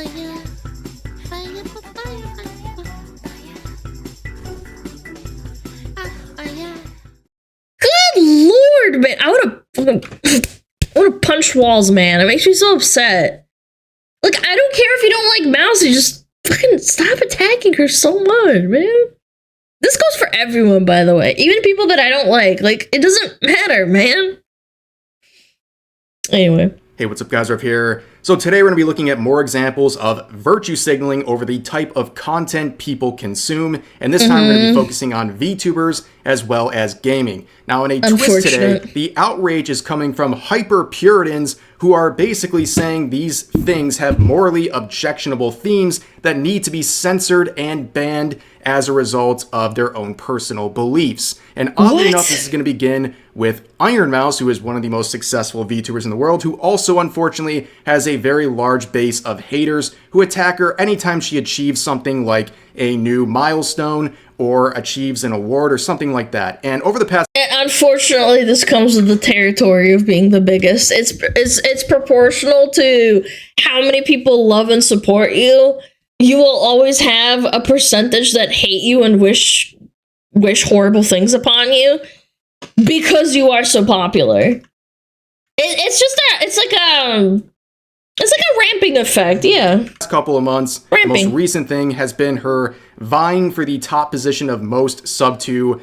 Good lord, man! I wanna punch walls, man. It makes me so upset. Like, I don't care if you don't like Mouse, you just fucking stop attacking her so much, man. This goes for everyone, by the way. Even people that I don't like. Like, it doesn't matter, man. Anyway. Hey, what's up, guys? Rev here. So today we're going to be looking at more examples of virtue signaling over the type of content people consume. And this time we're going to be focusing on VTubers as well as gaming. Now, in a twist today, the outrage is coming from hyper-Puritans who are basically saying these things have morally objectionable themes that need to be censored and banned as a result of their own personal beliefs. And oddly enough, this is going to begin with Ironmouse, who is one of the most successful VTubers in the world, who also unfortunately has a very large base of haters who attack her anytime she achieves something like a new milestone or achieves an award or something like that. And over the past... And unfortunately, this comes with the territory of being the biggest. It's proportional to how many people love and support you. You will always have a percentage that hate you and wish horrible things upon you because you are so popular. It's like a ramping effect, yeah. Last couple of months, the most recent thing has been her vying for the top position of most sub-2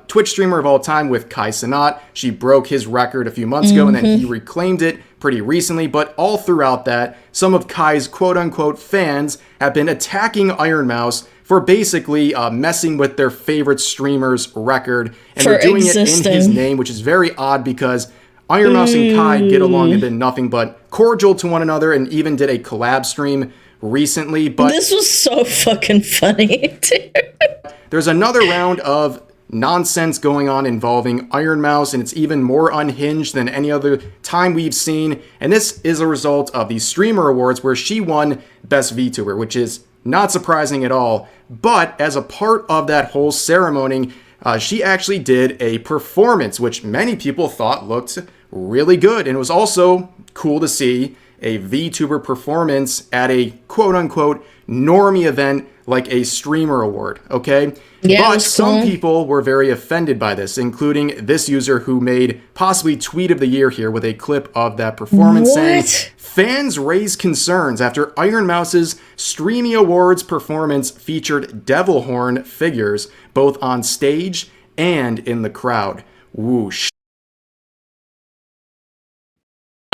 Twitch streamer of all time with Kai Cenat. She broke his record a few months ago, and then he reclaimed it pretty recently. But all throughout that, some of Kai's quote-unquote fans have been attacking Ironmouse for basically messing with their favorite streamer's record. And they're doing it in his name, which is very odd because Ironmouse and Kai get along and been nothing but cordial to one another, and even did a collab stream recently. But this was so fucking funny, dude. There's another round of nonsense going on involving Ironmouse, and it's even more unhinged than any other time we've seen. And this is a result of the Streamer Awards, where she won Best VTuber, which is not surprising at all. But as a part of that whole ceremony, she actually did a performance, which many people thought looked really good. And it was also cool to see a VTuber performance at a quote-unquote normie event like a Streamer Award, okay? Yeah, but some people were very offended by this, including this user who made possibly Tweet of the Year here with a clip of that performance saying, fans raised concerns after Ironmouse's Streamy Awards performance featured devil horn figures both on stage and in the crowd. Whoosh.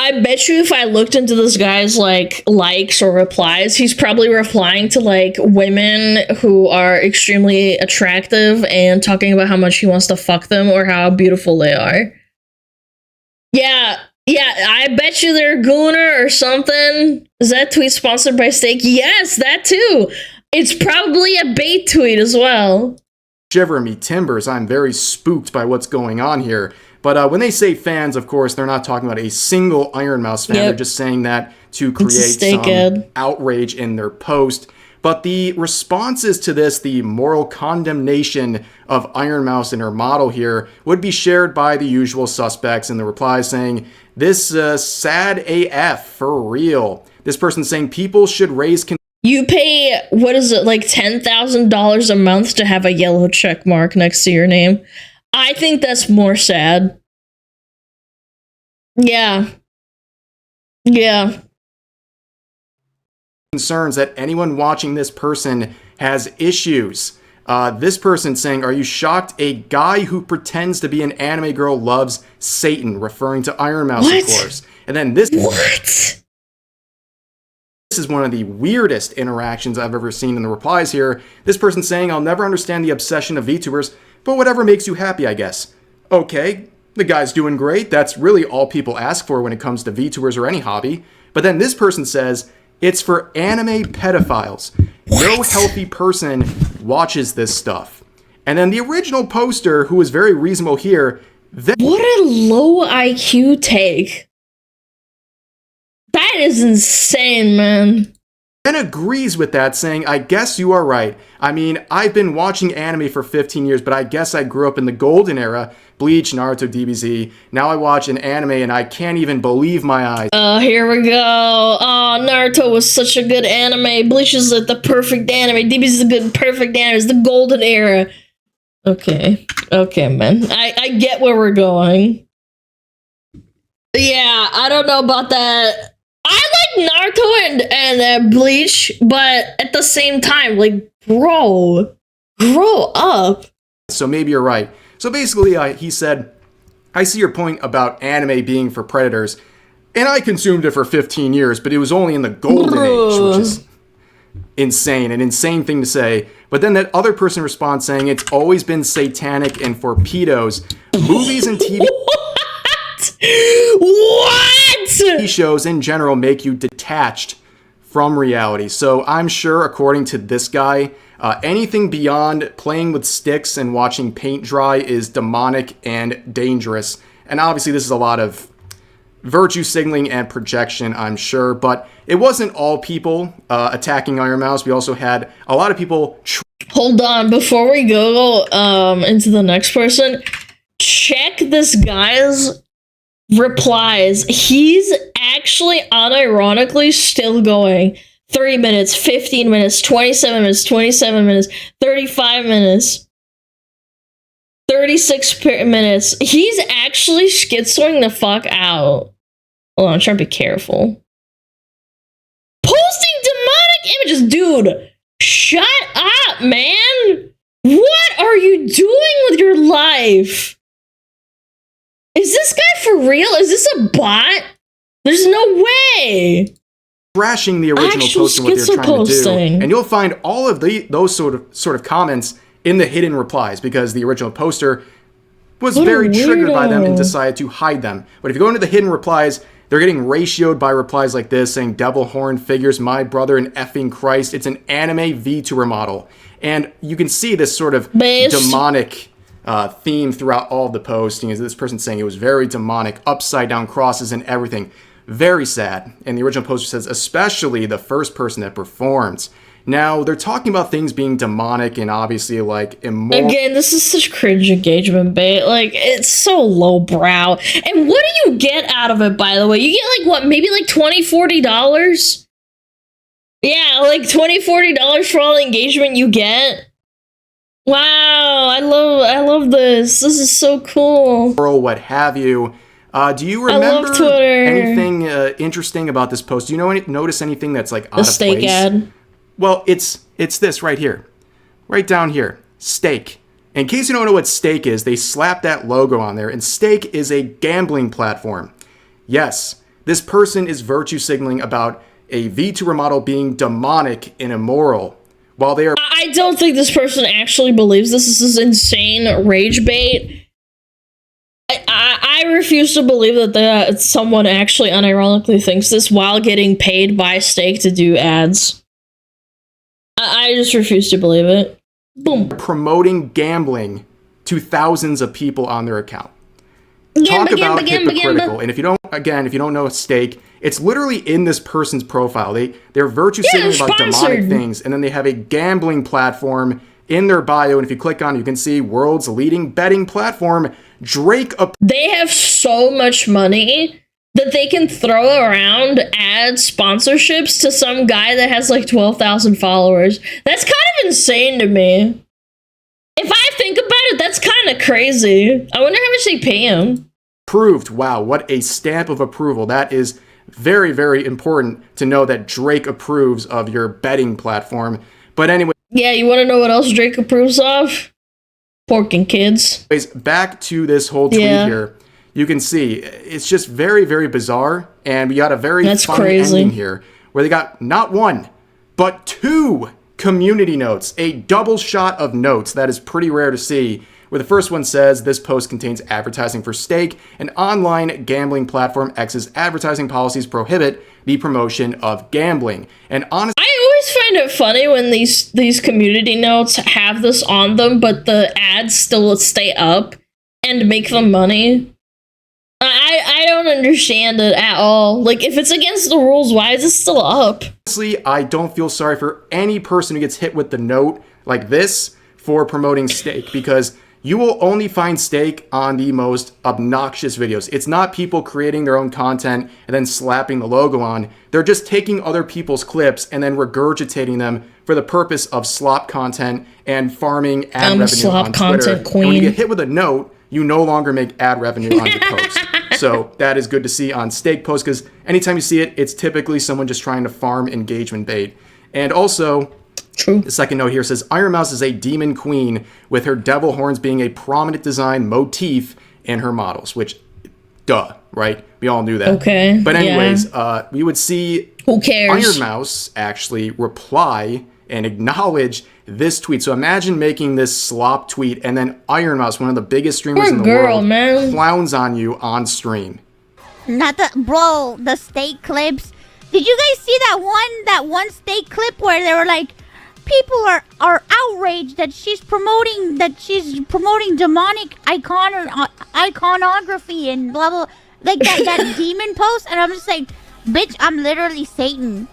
I bet you if I looked into this guy's likes or replies, he's probably replying to like women who are extremely attractive and talking about how much he wants to fuck them or how beautiful they are. Yeah, I bet you they're Gooner or something. Is that tweet sponsored by Steak? Yes, that too. It's probably a bait tweet as well. Shiver me timbers, I'm very spooked by what's going on here. But when they say fans, of course, they're not talking about a single Ironmouse fan. They're just saying that to create some outrage in their post. But the responses to this, the moral condemnation of Ironmouse and her model here, would be shared by the usual suspects in the replies saying, this sad AF, for real. This person saying people should raise... You pay, what is it, like $10,000 a month to have a yellow check mark next to your name? I think that's more sad. Yeah. Concerns that anyone watching this person has issues. This person saying, are you shocked a guy who pretends to be an anime girl loves Satan, referring to Ironmouse, of course. And then this... What? This is one of the weirdest interactions I've ever seen in the replies here. This person saying, I'll never understand the obsession of VTubers, but whatever makes you happy, I guess. Okay, the guy's doing great. That's really all people ask for when it comes to VTubers or any hobby. But then this person says, it's for anime pedophiles. No healthy person watches this stuff. And then the original poster, who was very reasonable here... What a low IQ take. That is insane, man. Ben agrees with that, saying, I guess you are right. I mean, I've been watching anime for 15 years, but I guess I grew up in the golden era. Bleach, Naruto, DBZ. Now I watch an anime and I can't even believe my eyes. Here we go. Oh, Naruto was such a good anime. Bleach is like the perfect anime. DBZ is a good, perfect anime. It's the golden era. Okay. Okay, man. I get where we're going. Yeah, I don't know about that. I like Naruto and Bleach, but at the same time, like, bro, grow up. So maybe you're right. So basically, he said, I see your point about anime being for predators, and I consumed it for 15 years, but it was only in the golden age, which is insane, an insane thing to say. But then that other person responds saying it's always been satanic and for pedos. Movies and TV... What? shows in general make you detached from reality. So I'm sure, according to this guy, anything beyond playing with sticks and watching paint dry is demonic and dangerous. And obviously this is a lot of virtue signaling and projection, I'm sure. But it wasn't all people attacking Ironmouse. We also had a lot of people... Hold on, before we go into the next person, check this guy's replies. He's actually unironically still going. 3 minutes, 15 minutes, 27 minutes, 27 minutes, 35 minutes, 36 minutes. He's actually schizoing the fuck out. Hold on, I'm trying to be careful. Posting demonic images. Dude, shut up, man. What are you doing with your life? Is this guy for real? Is this a bot? There's no way. Trashing the original post and what they're trying to do. And you'll find all of those sort of comments in the hidden replies because the original poster was very triggered by them and decided to hide them. But if you go into the hidden replies, they're getting ratioed by replies like this saying, devil horn figures, my brother in effing Christ. It's an anime VTuber model. And you can see this sort of demonic theme throughout all of the posting. Is this person saying it was very demonic, upside down crosses and everything. Very sad. And the original poster says, especially the first person that performs. Now, they're talking about things being demonic and obviously, like, immoral. Again, this is such cringe engagement bait. Like, it's so lowbrow. And what do you get out of it, by the way? You get, like, what, maybe, like, $20, $40? Yeah, like, $20, $40 for all the engagement you get? Wow, I love this. This is so cool. Or what have you. Do you remember anything interesting about this post? Do you notice anything that's, like, out of place? The steak ad. Well, it's this right here. Right down here. Stake. In case you don't know what Stake is, they slapped that logo on there, and Stake is a gambling platform. Yes, this person is virtue signaling about a VTuber model being demonic and immoral. While they are... I don't think this person actually believes this. This is insane rage bait. I refuse to believe that someone actually unironically thinks this while getting paid by Stake to do ads. I just refuse to believe it. Boom. Promoting gambling to thousands of people on their account. Talk about hypocritical. And if you don't know Stake, it's literally in this person's profile. They're virtue signaling about demonic things, and then they have a gambling platform in their bio. And if you click on it, you can see world's leading betting platform. They have so much money that they can throw around ad sponsorships to some guy that has like 12,000 followers. That's kind of insane to me. If I think about it, that's kind of crazy. I wonder how much they pay him. Approved. Wow, what a stamp of approval. That is very, very important to know that Drake approves of your betting platform. But anyway. Yeah, you want to know what else Drake approves of? Pork and kids. Back to this whole tweet here. You can see it's just very, very bizarre. And we got a very funny ending here where they got not one, but 2 community notes. A double shot of notes. That is pretty rare to see. Where the first one says, this post contains advertising for Stake, an online gambling platform. X's advertising policies prohibit the promotion of gambling. And honestly, I always find it funny when these community notes have this on them, but the ads still stay up and make them money. I don't understand it at all. Like, if it's against the rules, why is it still up? Honestly, I don't feel sorry for any person who gets hit with the note like this for promoting steak, because you will only find steak on the most obnoxious videos. It's not people creating their own content and then slapping the logo on. They're just taking other people's clips and then regurgitating them for the purpose of slop content and farming ad revenue slop on content Twitter. queen. And when you get hit with a note, you no longer make ad revenue on your post. So that is good to see on steak posts, because anytime you see it, it's typically someone just trying to farm engagement bait. And also, True. the second note here says, Ironmouse is a demon queen, with her devil horns being a prominent design motif in her models, which, duh, right? We all knew that. Okay. But anyways, we would see Who cares? Ironmouse actually reply and acknowledge this tweet. So imagine making this slop tweet and then Ironmouse, one of the biggest streamers Poor in the girl, world, man. clowns on you on stream. Not the bro, the steak clips. Did you guys see that one steak clip where they were like, people are outraged that she's promoting demonic iconography and blah blah, like that demon post, and I'm just like, bitch, I'm literally Satan.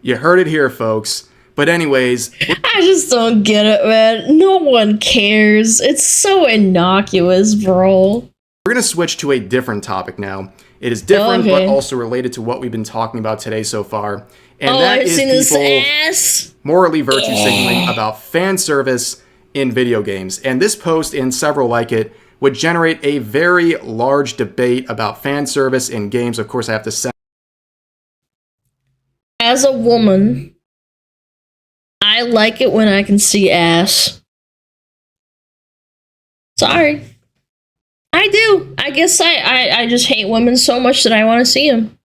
You heard it here, folks. But anyways, I just don't get it, man. No one cares. It's so innocuous, bro. we're going to switch to a different topic now. It is different, Okay. but also related to what we've been talking about today so far. And Oh, that I've is seen this people ass. morally virtue signaling about fan service in video games. And this post and several like it would generate a very large debate about fan service in games. Of course, I have to say, As a woman, I like it when I can see ass. Sorry. I do. I guess I just hate women so much that I want to see them.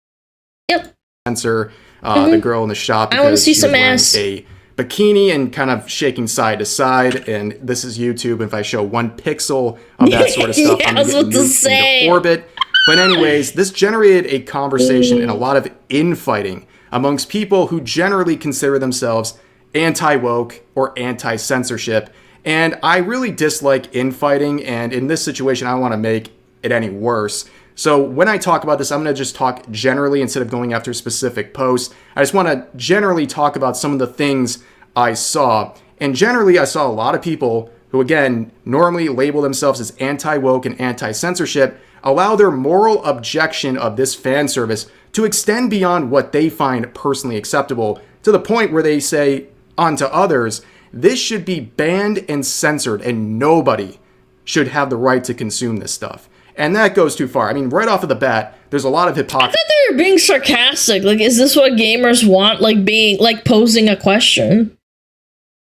Yep. censor the girl in the shop I wanna because see she was some wearing ass. a bikini and kind of shaking side to side. And this is YouTube. And if I show 1 pixel of that sort of stuff, Yeah, I'm I going was to about get to moved say. into orbit. But anyways, this generated a conversation and a lot of infighting amongst people who generally consider themselves anti-woke or anti-censorship. And I really dislike infighting, and in this situation, I don't want to make it any worse. So when I talk about this, I'm going to just talk generally instead of going after specific posts. I just want to generally talk about some of the things I saw. And generally, I saw a lot of people who, again, normally label themselves as anti-woke and anti-censorship, allow their moral objection of this fan service to extend beyond what they find personally acceptable, to the point where they say onto others, this should be banned and censored, and nobody should have the right to consume this stuff. And that goes too far. I mean, right off of the bat, there's a lot of I hypocrisy. thought they were being sarcastic. Like, is this what gamers want? Like, being, like, posing a question?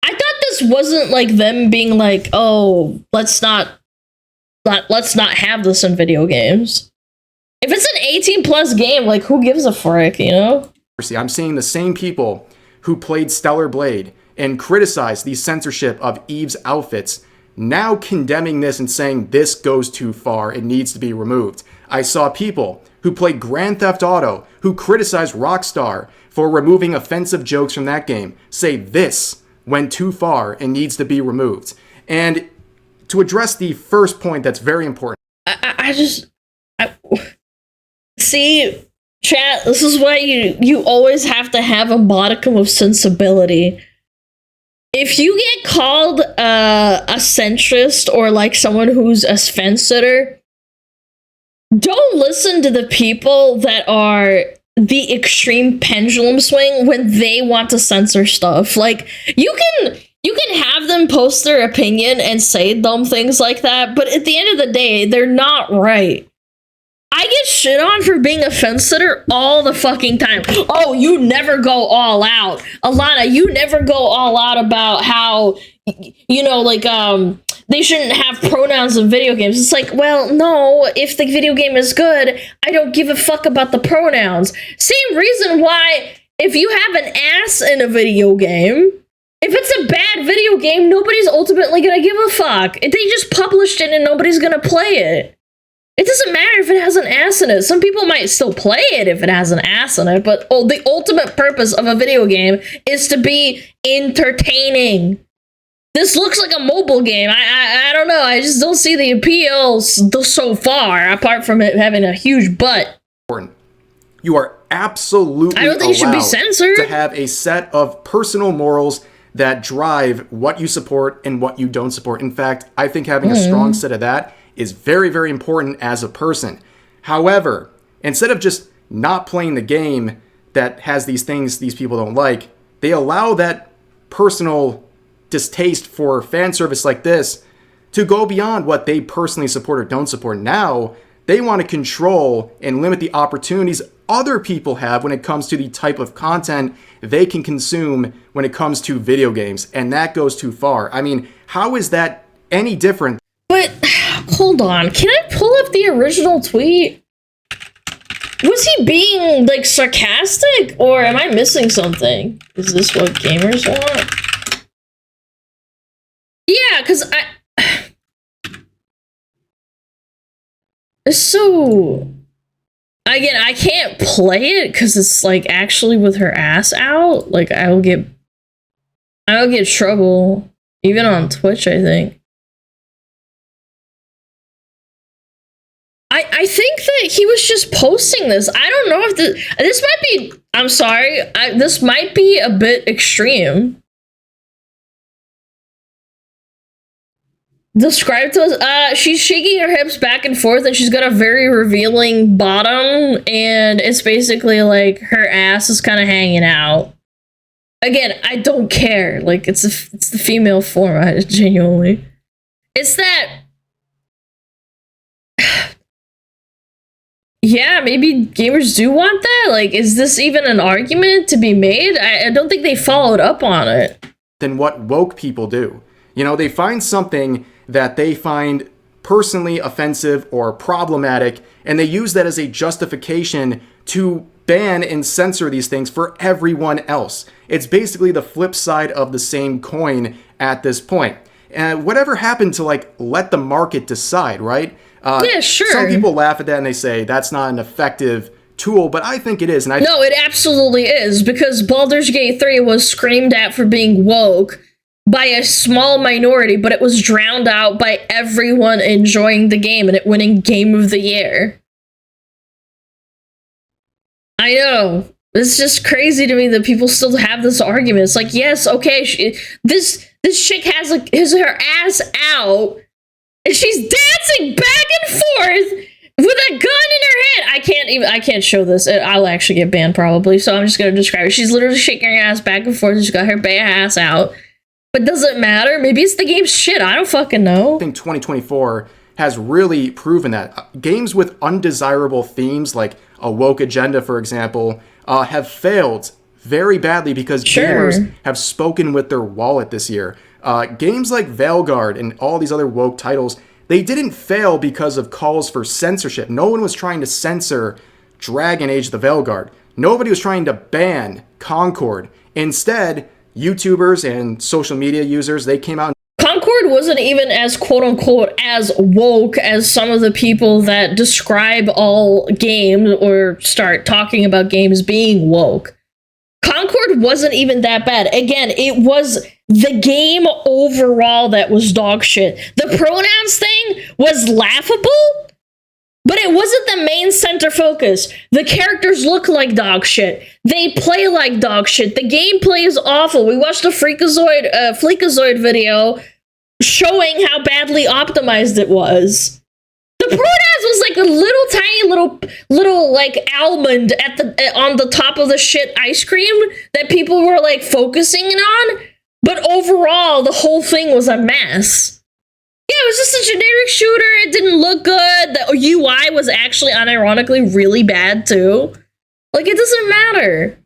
I thought this wasn't like them being like, oh, let's not have this in video games. If it's an 18 plus game, like, who gives a frick, you know? I'm seeing the same people who played Stellar Blade and criticized the censorship of Eve's outfits now condemning this and saying this goes too far, it needs to be removed. I saw people who played Grand Theft Auto who criticized Rockstar for removing offensive jokes from that game say this went too far and needs to be removed. And to address the first point that's very important. See, chat, this is why you always have to have a modicum of sensibility. If you get called a centrist or like someone who's a fence sitter, don't listen to the people that are the extreme pendulum swing when they want to censor stuff. Like, you can have them post their opinion and say dumb things like that, but at the end of the day, they're not right. I get shit on for being a fence sitter all the fucking time. Oh, you never go all out. Alana, you never go all out about how, you know, like, they shouldn't have pronouns in video games. It's like, well, no, if the video game is good, I don't give a fuck about the pronouns. Same reason why if you have an ass in a video game, if it's a bad video game, nobody's ultimately gonna give a fuck. They just published it and nobody's gonna play it. It doesn't matter if it has an ass in it. Some people might still play it if it has an ass in it, but the ultimate purpose of a video game is to be entertaining. this looks like a mobile game. I don't know. I just don't see the appeal so far, apart from it having a huge butt. You are absolutely I don't think it should be censored. To have a set of personal morals that drive what you support and what you don't support. In fact, I think having a strong set of that is very, very important as a person. However, instead of just not playing the game that has these things these people don't like, they allow that personal distaste for fan service like this to go beyond what they personally support or don't support. Now, they want to control and limit the opportunities other people have when it comes to the type of content they can consume when it comes to video games. And that goes too far. I mean, how is that any different? But, hold on. Can I pull up the original tweet? Was he being, like, sarcastic? Or am I missing something? Is this what gamers want? Yeah, because it's so... Again, I can't play it because it's, like, actually with her ass out. Like, I'll get trouble. Even on Twitch, I think. I think that he was just posting this. I don't know if this might be... I'm sorry. This might be a bit extreme. Described to us, she's shaking her hips back and forth and she's got a very revealing bottom and it's basically like her ass is kind of hanging out. Again, I don't care. Like, it's the female form, genuinely. It's that... Yeah, maybe gamers do want that? Like, is this even an argument to be made? I don't think they followed up on it. Than what woke people do. You know, they find something that they find personally offensive or problematic, and they use that as a justification to ban and censor these things for everyone else. It's basically the flip side of the same coin at this point. And whatever happened to, like, let the market decide, right? Yeah, sure. Some people laugh at that and they say that's not an effective tool, but I think it is. And no, it absolutely is, because Baldur's Gate 3 was screamed at for being woke by a small minority, but it was drowned out by everyone enjoying the game and it winning Game of the Year. I know. It's just crazy to me that people still have this argument. It's like, yes, okay, this chick has her ass out and she's dancing back and forth with a gun in her hand. I can't show this. I'll actually get banned probably, so I'm just gonna describe it. She's literally shaking her ass back and forth and she's got her bare ass out. But does it matter? Maybe it's the game's shit. I don't fucking know. I think 2024 has really proven that. Games with undesirable themes, like a woke agenda, for example, have failed very badly because gamers have spoken with their wallet this year. Games like Veilguard and all these other woke titles, they didn't fail because of calls for censorship. No one was trying to censor Dragon Age the Veilguard. Nobody was trying to ban Concord. Instead, YouTubers and social media users, they came out. Concord wasn't even as quote-unquote as woke as some of the people that describe all games or start talking about games being woke. Concord wasn't even that bad. Again, it was the game overall that was dog shit. The pronouns thing was laughable, but it wasn't the main center focus. The characters look like dog shit. They play like dog shit. The gameplay is awful. We watched a Freakazoid video showing how badly optimized it was. The pronouns was like a little tiny little like almond on the top of the shit ice cream that people were like focusing on. But overall, the whole thing was a mess. Yeah, it was just a generic shooter. It didn't look good. The UI was actually unironically really bad too. Like, it doesn't matter.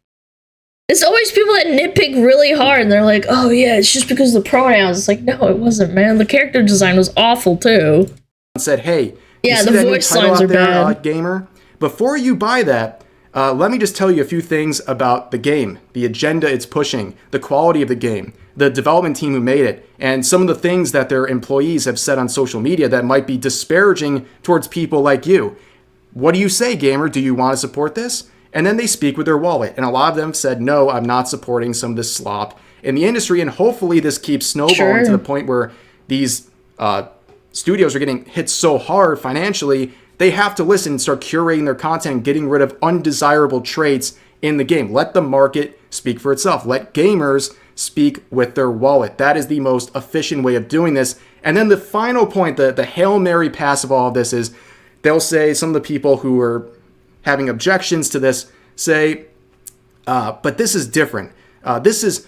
It's always people that nitpick really hard and they're like, oh yeah, it's just because of the pronouns. It's like, no, it wasn't, man. The character design was awful too. Said, hey, yeah, the voice lines are bad. Gamer, before you buy that, let me just tell you a few things about the game, the agenda it's pushing, the quality of the game, the development team who made it, and some of the things that their employees have said on social media that might be disparaging towards people like you. What do you say, gamer? Do you want to support this? And then they speak with their wallet. And a lot of them said, no, I'm not supporting some of this slop. in the industry, and hopefully this keeps snowballing to the point where these studios are getting hit so hard financially, they have to listen and start curating their content and getting rid of undesirable traits in the game. Let the market speak for itself. Let gamers speak with their wallet. That is the most efficient way of doing this. And then the final point, the Hail Mary pass of all of this is, they'll say, some of the people who are having objections to this say, but this is different. This is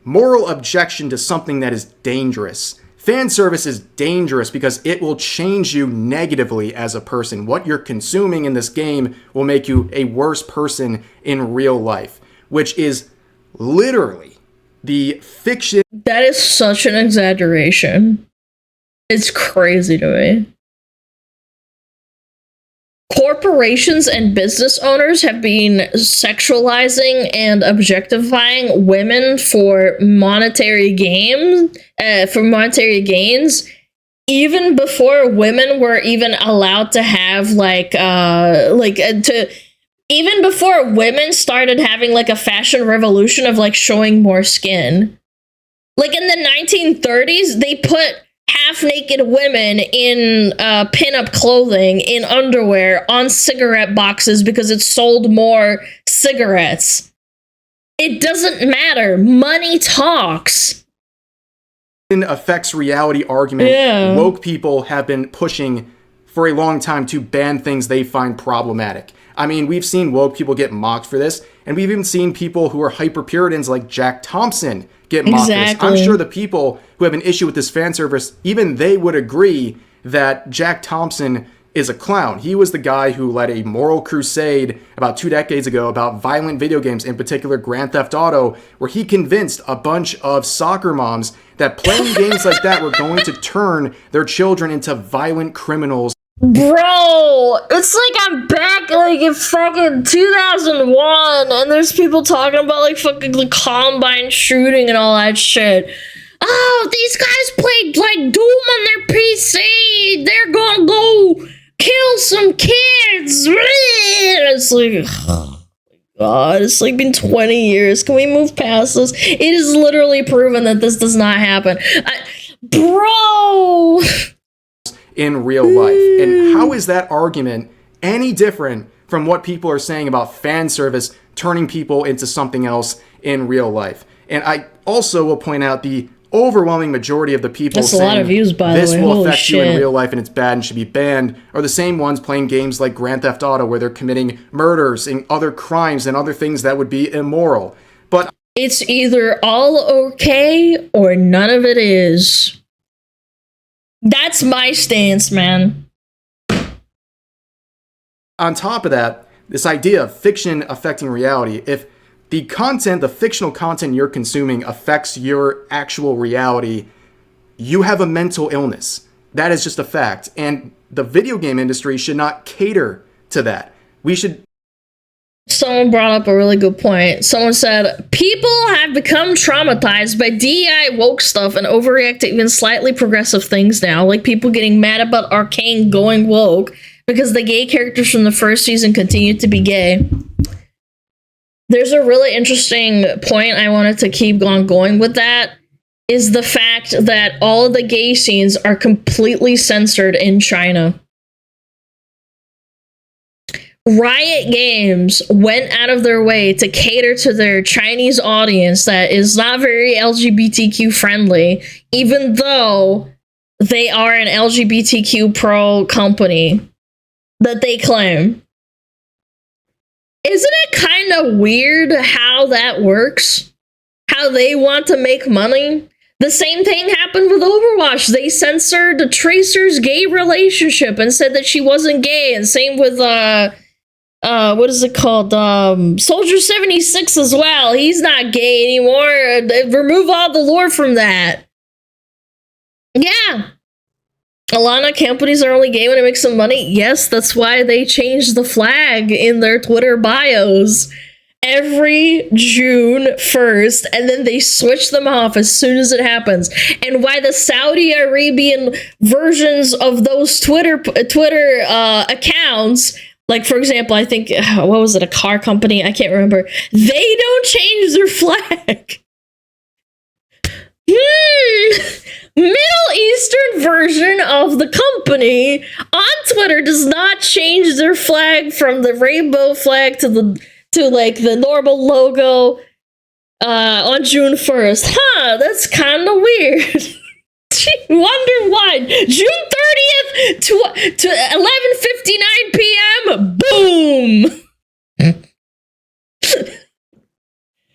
moral objection to something that is dangerous. Fan service is dangerous because it will change you negatively as a person. What you're consuming in this game will make you a worse person in real life, which is literally the fiction. That is such an exaggeration. It's crazy to me. Corporations and business owners have been sexualizing and objectifying women for monetary gains, even before women were even allowed to have even before women started having like a fashion revolution of like showing more skin. Like in the 1930s, they put half-naked women in pinup clothing, in underwear, on cigarette boxes because it sold more cigarettes. It doesn't matter. Money talks. Affects reality argument. Woke people have been pushing for a long time to ban things they find problematic. I mean, we've seen woke people get mocked for this, and we've even seen people who are hyper-Puritans like Jack Thompson get mocked for this. I'm sure the people who have an issue with this fan service, even they would agree that Jack Thompson is a clown. He was the guy who led a moral crusade about 2 decades ago about violent video games, in particular Grand Theft Auto, where he convinced a bunch of soccer moms that playing games like that were going to turn their children into violent criminals. Bro, it's like I'm back like in fucking 2001 and there's people talking about like fucking the Columbine shooting and all that shit. Oh, these guys played like Doom on their PC. They're gonna go kill some kids. It's like, oh my God, it's like been 20 years. Can we move past this? It is literally proven that this does not happen. Bro! In real life. And how is that argument any different from what people are saying about fan service turning people into something else in real life? And I also will point out the overwhelming majority of the people That's saying a lot of views, by this the way. will Holy affect you in shit. real life and it's bad and should be banned are the same ones playing games like Grand Theft Auto where they're committing murders and other crimes and other things that would be immoral. But it's either all okay or none of it is. That's my stance, man. On top of that, this idea of fiction affecting reality, if the content, the fictional content you're consuming affects your actual reality, you have a mental illness. That is just a fact. And the video game industry should not cater to that. Someone brought up a really good point. Someone said, people have become traumatized by DEI woke stuff and overreact to even slightly progressive things now, like people getting mad about Arcane going woke because the gay characters from the first season continued to be gay. There's a really interesting point I wanted to keep on going with that, is the fact that all of the gay scenes are completely censored in China. Riot Games went out of their way to cater to their Chinese audience that is not very LGBTQ friendly, even though they are an LGBTQ pro company that they claim. Isn't it kind of weird how that works? How they want to make money? The same thing happened with Overwatch. They censored Tracer's gay relationship and said that she wasn't gay, and same with what is it called? Soldier 76 as well. He's not gay anymore. They remove all the lore from that. Yeah. A lot of companies are only gay when it makes some money. Yes, that's why they changed the flag in their Twitter bios every June 1st, and then they switch them off as soon as it happens. And why the Saudi Arabian versions of those Twitter accounts, like, for example, I think, what was it, a car company? I can't remember. They don't change their flag. Middle Eastern version of the company on Twitter does not change their flag from the rainbow flag to the normal logo on June 1st. That's kind of weird. Wonder why. June 30th to 11:59 p.m. Boom.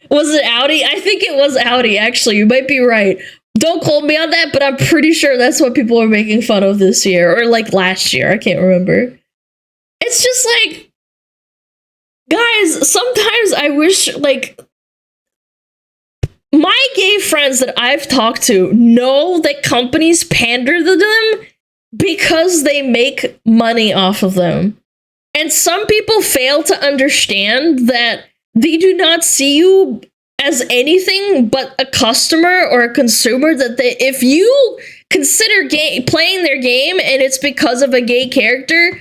Was it Audi? I think it was Audi, actually. You might be right. Don't quote me on that, but I'm pretty sure that's what people are making fun of this year. Or like last year. I can't remember. It's just like, guys, sometimes I wish, like, my gay friends that I've talked to know that companies pander to them because they make money off of them. And some people fail to understand that they do not see you as anything but a customer or a consumer, that if you consider playing their game and it's because of a gay character,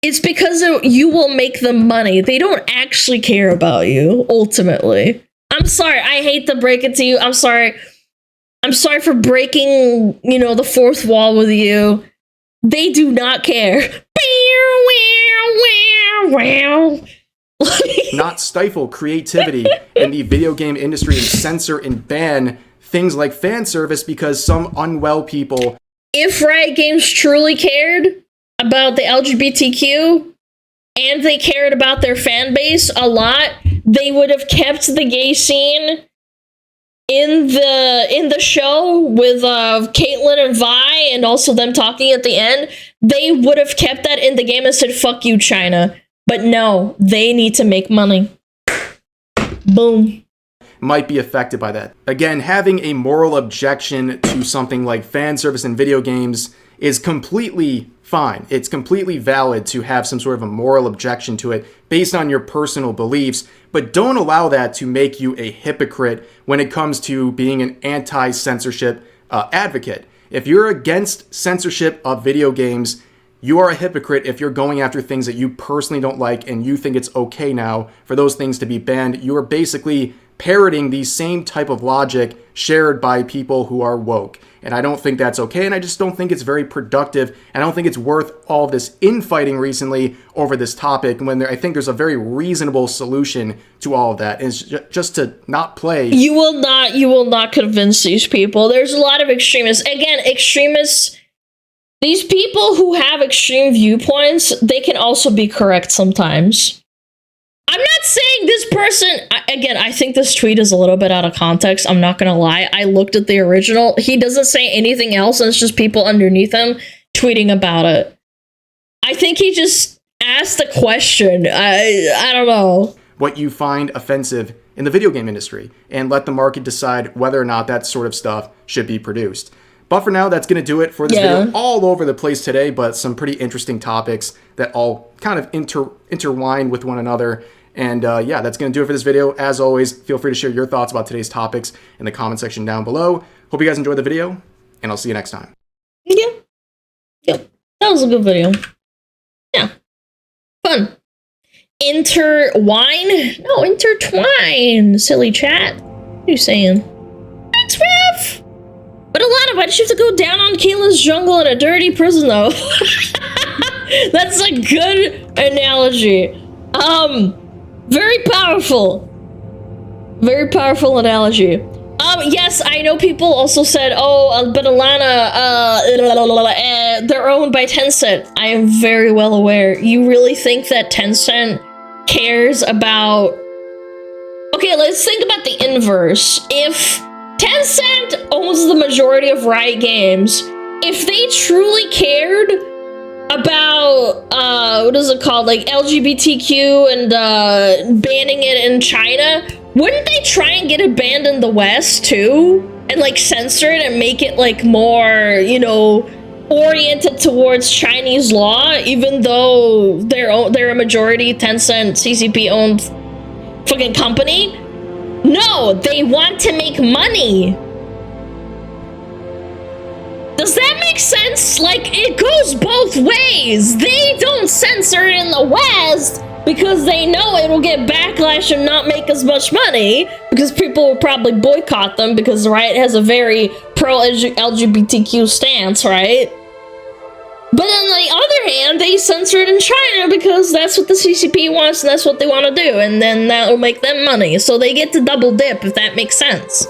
it's because you will make them money. They don't actually care about you, ultimately. I'm sorry, I hate to break it to you. I'm sorry for breaking, the fourth wall with you. They do not care. Not stifle creativity in the video game industry and censor and ban things like fan service because some unwell people. If Riot Games truly cared about the LGBTQ and they cared about their fan base a lot, they would have kept the gay scene in the show with Caitlyn and Vi, and also them talking at the end. They would have kept that in the game and said, "Fuck you, China." But no, they need to make money. Boom. Might be affected by that. Again, having a moral objection to something like fan service in video games is completely fine. It's completely valid to have some sort of a moral objection to it based on your personal beliefs, but don't allow that to make you a hypocrite when it comes to being an anti-censorship advocate. If you're against censorship of video games, you are a hypocrite if you're going after things that you personally don't like and you think it's okay now for those things to be banned. You are basically parroting the same type of logic shared by people who are woke. And I don't think that's okay, and I just don't think it's very productive, and I don't think it's worth all this infighting recently over this topic when I think there's a very reasonable solution to all of that. It's just to not play. You will not convince these people. There's a lot of extremists. Again, extremists, these people who have extreme viewpoints, they can also be correct sometimes. I'm not saying this person, again, I think this tweet is a little bit out of context. I'm not going to lie. I looked at the original. He doesn't say anything else, and it's just people underneath him tweeting about it. I think he just asked a question. I don't know. What you find offensive in the video game industry, and let the market decide whether or not that sort of stuff should be produced. But for now, that's going to do it for this video. All over the place today, but some pretty interesting topics that all kind of intertwine with one another. And yeah, that's going to do it for this video. As always, feel free to share your thoughts about today's topics in the comment section down below. Hope you guys enjoyed the video, and I'll see you next time. Yeah. Yep. That was a good video. Yeah. Fun. Intertwine? No, intertwine. Silly chat. What are you saying? Thanks, Rev. But a lot of it, you have to go down on Kayla's jungle in a dirty prison, though. That's a good analogy. Very powerful. Very powerful analogy. Yes, I know people also said, oh, but Alana, they're owned by Tencent. I am very well aware. You really think that Tencent cares about... Okay, let's think about the inverse. If Tencent owns the majority of Riot Games, if they truly cared about, what is it called, like LGBTQ and banning it in China, wouldn't they try and get it banned in the West too? And like censor it and make it like more, you know, oriented towards Chinese law, even though they're a majority Tencent CCP owned fucking company? No, they want to make money. Does that make sense? Like, it goes both ways. They don't censor it in the West, because they know it'll get backlash and not make as much money, because people will probably boycott them because Riot has a very pro-LGBTQ stance, right? But on the other hand, they censor it in China because that's what the CCP wants and that's what they want to do, and then that'll make them money. So they get to double dip, if that makes sense.